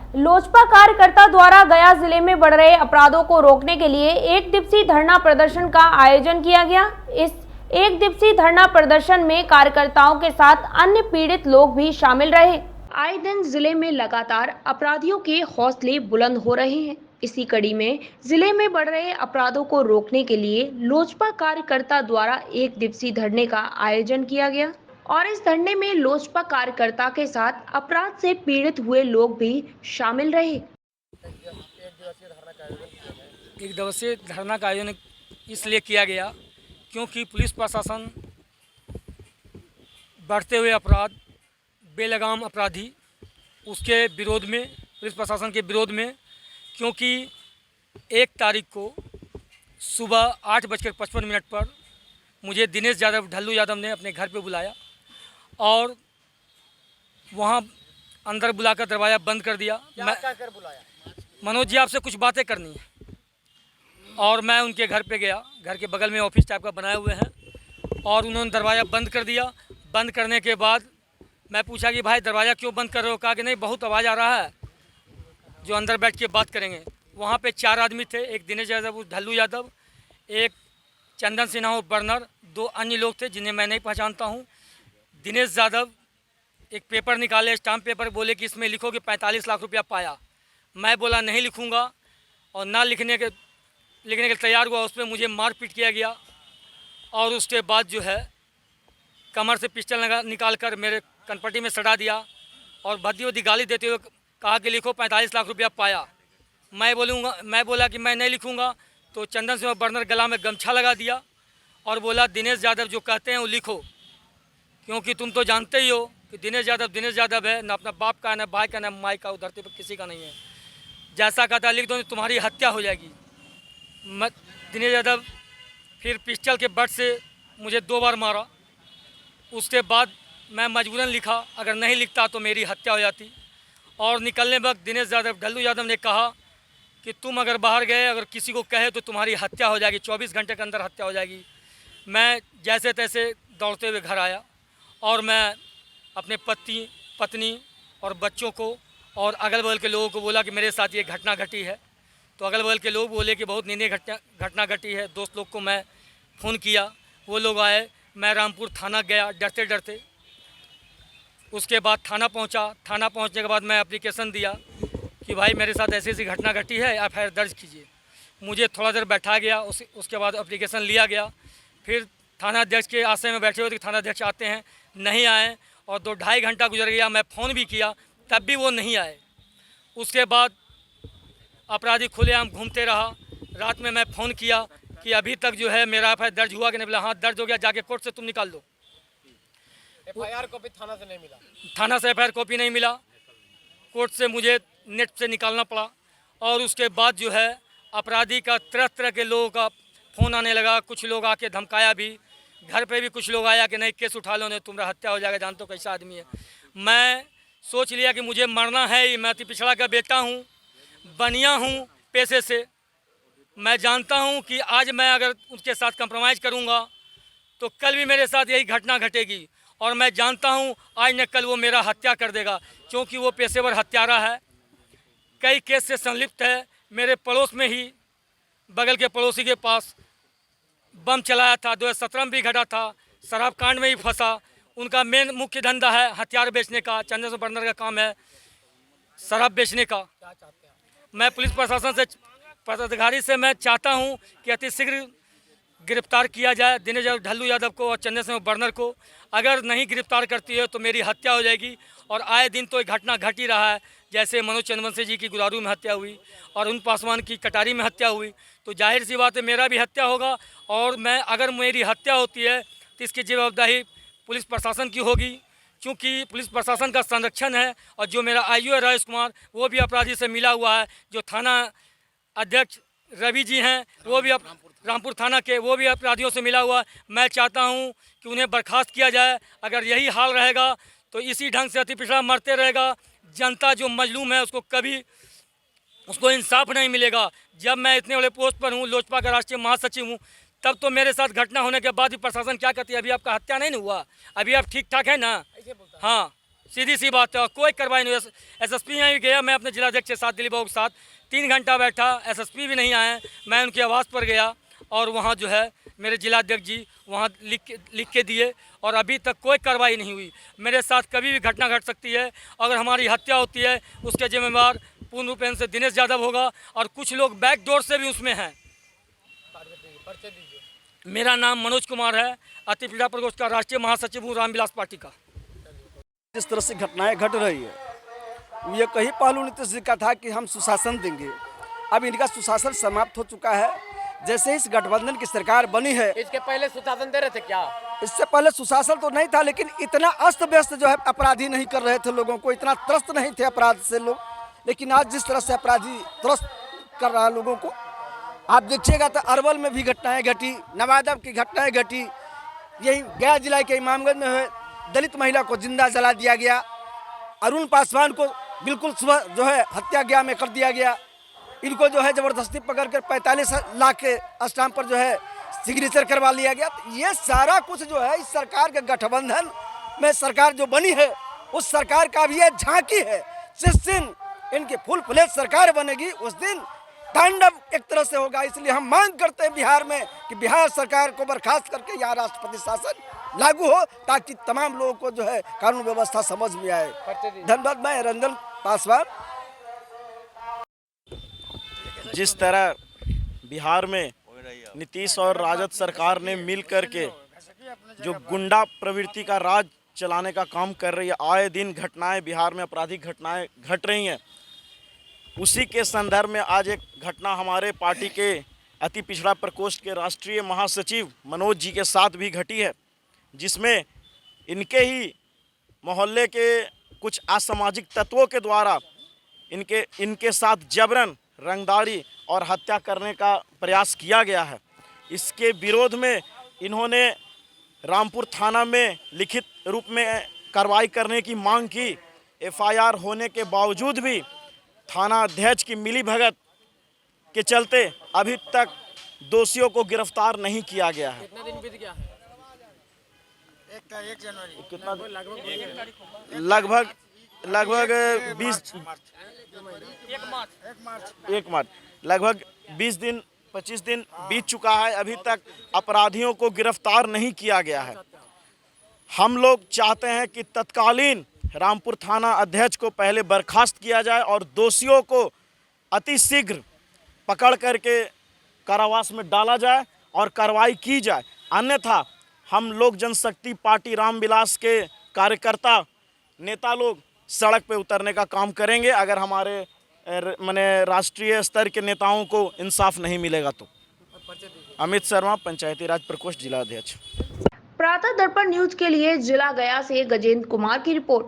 लोजपा कार्यकर्ता द्वारा गया जिले में बढ़ रहे अपराधों को रोकने के लिए एक दिवसीय धरना प्रदर्शन का आयोजन किया गया। इस एक दिवसीय धरना प्रदर्शन में कार्यकर्ताओं के साथ अन्य पीड़ित लोग भी शामिल रहे। आए दिन जिले में लगातार अपराधियों के हौसले बुलंद हो रहे हैं। इसी कड़ी में जिले में बढ़ रहे अपराधों को रोकने के लिए लोजपा कार्यकर्ता द्वारा एक दिवसीय धरने का आयोजन किया गया और इस धरने में लोजपा कार्यकर्ता के साथ अपराध से पीड़ित हुए लोग भी शामिल रहे। एक दिवसीय धरना का आयोजन इसलिए किया गया क्योंकि पुलिस प्रशासन बढ़ते हुए अपराध, बेलगाम अपराधी, उसके विरोध में, पुलिस प्रशासन के विरोध में, क्योंकि 1 तारीख को सुबह 8:55 पर मुझे दिनेश यादव, ढल्लू यादव ने अपने घर पे बुलाया और वहाँ अंदर बुलाकर दरवाज़ा बंद कर दिया। मैं कर बुलाया? मनोज जी, आपसे कुछ बातें करनी है। और मैं उनके घर पे गया, घर के बगल में ऑफिस टाइप का बनाए हुए हैं, और उन्होंने दरवाज़ा बंद कर दिया। बंद करने के बाद मैं पूछा कि भाई दरवाज़ा क्यों बंद कर रहे हो? कहा कि नहीं, बहुत आवाज़ आ रहा है, जो अंदर बैठ के बात करेंगे। वहाँ पे 4 आदमी थे, एक दिनेश यादव, ढल्लू यादव, एक चंदन सिन्हा और बर्नर, 2 अन्य लोग थे जिन्हें मैं नहीं पहचानता हूँ। दिनेश यादव एक पेपर निकाले, स्टाम्प पेपर, बोले कि इसमें लिखो कि 45 लाख रुपया पाया। मैं बोला नहीं लिखूँगा, और ना लिखने के तैयार हुआ। उस पर मुझे मारपीट किया गया और उसके बाद जो है कमर से पिस्टल निकाल कर मेरे कनपट्टी में सटा दिया और भद्दी गाली देते हुए कहा कि लिखो 45 लाख रुपया पाया। मैं बोला कि मैं नहीं लिखूँगा, तो चंदन सिंह बर्नर गला में गमछा लगा दिया और बोला दिनेश यादव जो कहते हैं वो लिखो, क्योंकि तुम तो जानते ही हो कि दिनेश यादव है, ना अपना बाप का, ना भाई का, ना माई का, धरती पर किसी का नहीं है। जैसा कहता लिख दो, तुम्हारी हत्या हो जाएगी। दिनेश यादव फिर पिस्टल के बट से मुझे 2 बार मारा। उसके बाद मैं मजबूरन लिखा, अगर नहीं लिखता तो मेरी हत्या हो जाती। और निकलने वक्त दिनेश यादव, ढल्लू यादव ने कहा कि तुम अगर बाहर गए, अगर किसी को कहे तो तुम्हारी हत्या हो जाएगी, 24 घंटे के अंदर हत्या हो जाएगी। मैं जैसे तैसे दौड़ते हुए घर आया और मैं अपने पत्नी और बच्चों को और अगल बगल के लोगों को बोला कि मेरे साथ ये घटना घटी है। तो अगल बगल के लोग बोले कि बहुत निंदनीय घटना घटी है। दोस्त लोग को मैं फ़ोन किया, वो लोग आए। मैं रामपुर थाना गया डरते डरते। उसके बाद थाना पहुंचा। थाना पहुंचने के बाद मैं एप्लीकेशन दिया कि भाई मेरे साथ ऐसी ऐसी घटना घटी है, FIR दर्ज कीजिए। मुझे थोड़ा देर बैठा गया, उसके बाद एप्लीकेशन लिया गया। फिर थाना अध्यक्ष के आश्रय में बैठे हुए थे, थाना अध्यक्ष आते हैं, नहीं आए, और 2-2.5 घंटा गुजर गया। मैं फ़ोन भी किया, तब भी वो नहीं आए। उसके बाद अपराधी खुलेआम घूमते रहा। रात में मैं फ़ोन किया कि अभी तक जो है मेरा FIR दर्ज हुआ कि नहीं? बोला हाँ दर्ज हो गया, जाके कोर्ट से तुम निकाल दो। FIR कॉपी थाना से नहीं मिला? थाना से FIR कॉपी नहीं मिला, कोर्ट से मुझे नेट से निकालना पड़ा। और उसके बाद जो है अपराधी का तरह तरह के लोगों का फ़ोन आने लगा। कुछ लोग आके धमकाया भी, घर पे भी कुछ लोग आया कि नहीं केस उठा लो, नहीं तुम्हारा हत्या हो जाएगा, जानते हो कैसा आदमी है। मैं सोच लिया कि मुझे मरना है ही। मैं अति पिछड़ा का बेटा हूँ, बनिया हूँ पेशे से। मैं जानता हूँ कि आज मैं अगर उसके साथ कंप्रोमाइज़ करूँगा तो कल भी मेरे साथ यही घटना घटेगी, और मैं जानता हूँ आज न कल वो मेरा हत्या कर देगा, क्योंकि वो पेशेवर हत्यारा है, कई केस से संलिप्त है। मेरे पड़ोस में ही बगल के पड़ोसी के पास बम चलाया था, 2017 में भी घटा था, शराब कांड में ही फंसा। उनका मेन मुख्य धंधा है हथियार बेचने का, चंदन सिंह बर्नर का काम है शराब बेचने का। क्या चाहते हैं? मैं पुलिस प्रशासन से, पदाधिकारी से मैं चाहता हूं कि अतिशीघ्र गिरफ्तार किया जाए दिनेश यादव, ढल्लू यादव को और चंदन सिंह बर्नर को। अगर नहीं गिरफ्तार करती है तो मेरी हत्या हो जाएगी। और आए दिन तो एक घटना घट ही रहा है, जैसे मनोज चंद्रवंशी जी की गुरारू में हत्या हुई और उन पासवान की कटारी में हत्या हुई, तो जाहिर सी बात है मेरा भी हत्या होगा। और मैं, अगर मेरी हत्या होती है तो इसकी जवाबदारी पुलिस प्रशासन की होगी, क्योंकि पुलिस प्रशासन का संरक्षण है। और जो मेरा IU है राजेश कुमार, वो भी अपराधी से मिला हुआ है। जो थाना अध्यक्ष रवि जी हैं, वो भी रामपुर थाना के, वो भी अपराधियों से मिला हुआ है। मैं चाहता हूं कि उन्हें बर्खास्त किया जाए। अगर यही हाल रहेगा तो इसी ढंग से अति पिछड़ा मरते रहेगा। जनता जो मजलूम है उसको कभी उसको इंसाफ नहीं मिलेगा। जब मैं इतने बड़े पोस्ट पर हूँ, लोजपा का राष्ट्रीय महासचिव हूँ, तब तो मेरे साथ घटना होने के बाद भी प्रशासन क्या कहती है, अभी आपका हत्या नहीं हुआ, अभी आप ठीक ठाक है ना? ऐसे बोलता है। हाँ, सीधी सी बात है, और कोई कार्रवाई नहीं हुई। एसएसपी यहाँ भी गया, मैं अपने जिलाध्यक्ष के साथ, दिलीप बाबू के साथ 3 घंटा बैठा, एसएसपी भी नहीं आए। मैं उनके आवास पर गया और वहाँ जो है मेरे जिलाध्यक्ष जी वहाँ लिख के दिए, और अभी तक कोई कार्रवाई नहीं हुई। मेरे साथ कभी भी घटना घट सकती है, अगर हमारी हत्या होती है उसके जिम्मेवार पूर्ण रूपेण से दिनेश यादव होगा, और कुछ लोग बैक डोर से भी उसमें हैं। पर्चे दीजिए। मेरा नाम मनोज कुमार है, अति पीड़ा प्रकोष्ठ का राष्ट्रीय महासचिव हूँ, रामविलास पार्टी का। जिस तरह से घटनाएं घट रही है, ये कहीं पहलू नीतीश जी का था कि हम सुशासन देंगे। अब इनका सुशासन समाप्त हो चुका है। जैसे इस गठबंधन की सरकार बनी है, इसके पहले सुशासन दे रहे थे क्या? इससे पहले सुशासन तो नहीं था, लेकिन इतना अस्त व्यस्त जो है अपराधी नहीं कर रहे थे लोगों को, इतना त्रस्त नहीं थे अपराध से लोग। लेकिन आज जिस तरह से अपराधी त्रस्त कर रहा है लोगों को, आप देखिएगा तो अरवल में भी घटनाएं घटी, नवादा की घटनाएं घटी, यही गया जिला के इमामगंज में हुए, दलित महिला को जिंदा जला दिया गया, अरुण पासवान को बिल्कुल सुबह जो है हत्याग्रह में कर दिया गया, इनको जो है ज़बरदस्ती पकड़ कर 45 लाख के स्टाम्प पर जो है सिग्नेचर करवा लिया गया। तो ये सारा कुछ जो है इस सरकार के गठबंधन में सरकार जो बनी है, उस सरकार का भी ये झांकी है। जिस दिन इनकी फुल फ्लेज सरकार बनेगी, उस दिन तांडव एक तरह से होगा। इसलिए हम मांग करते हैं बिहार में कि बिहार सरकार को बर्खास्त करके यहाँ राष्ट्रपति शासन लागू हो, ताकि तमाम लोगों को जो है कानून व्यवस्था समझ में आए। धन्यवाद। मैं रंजन पासवान। जिस तरह बिहार में नीतीश और राजद सरकार ने मिल करके जो गुंडा प्रवृत्ति का राज चलाने का काम कर रही है, आए दिन घटनाएं बिहार में आपराधिक घटनाएं घट रही हैं, उसी के संदर्भ में आज एक घटना हमारे पार्टी के अति पिछड़ा प्रकोष्ठ के राष्ट्रीय महासचिव मनोज जी के साथ भी घटी है, जिसमें इनके ही मोहल्ले के कुछ असामाजिक तत्वों के द्वारा इनके साथ जबरन रंगदारी और हत्या करने का प्रयास किया गया है। इसके विरोध में इन्होंने रामपुर थाना में लिखित रूप में कार्रवाई करने की मांग की। एफआईआर होने के बावजूद भी थाना अध्यक्ष की मिलीभगत के चलते अभी तक दोषियों को गिरफ्तार नहीं किया गया है। कितना दिन बीत गया है? 1 जनवरी कितना लगभग 1 मार्च लगभग 25 दिन बीत चुका है। अभी तक अपराधियों को गिरफ्तार नहीं किया गया है। हम लोग चाहते हैं कि तत्कालीन रामपुर थाना अध्यक्ष को पहले बर्खास्त किया जाए और दोषियों को अति शीघ्र पकड़ करके कारावास में डाला जाए और कार्रवाई की जाए। अन्यथा हम लोग जनशक्ति पार्टी रामविलास के कार्यकर्ता नेता लोग सड़क पे उतरने का काम करेंगे, अगर हमारे राष्ट्रीय स्तर के नेताओं को इंसाफ नहीं मिलेगा तो। अमित शर्मा, पंचायती राज प्रकोष्ठ जिला अध्यक्ष। प्रातः दर्पण न्यूज के लिए जिला गया से गजेंद्र कुमार की रिपोर्ट।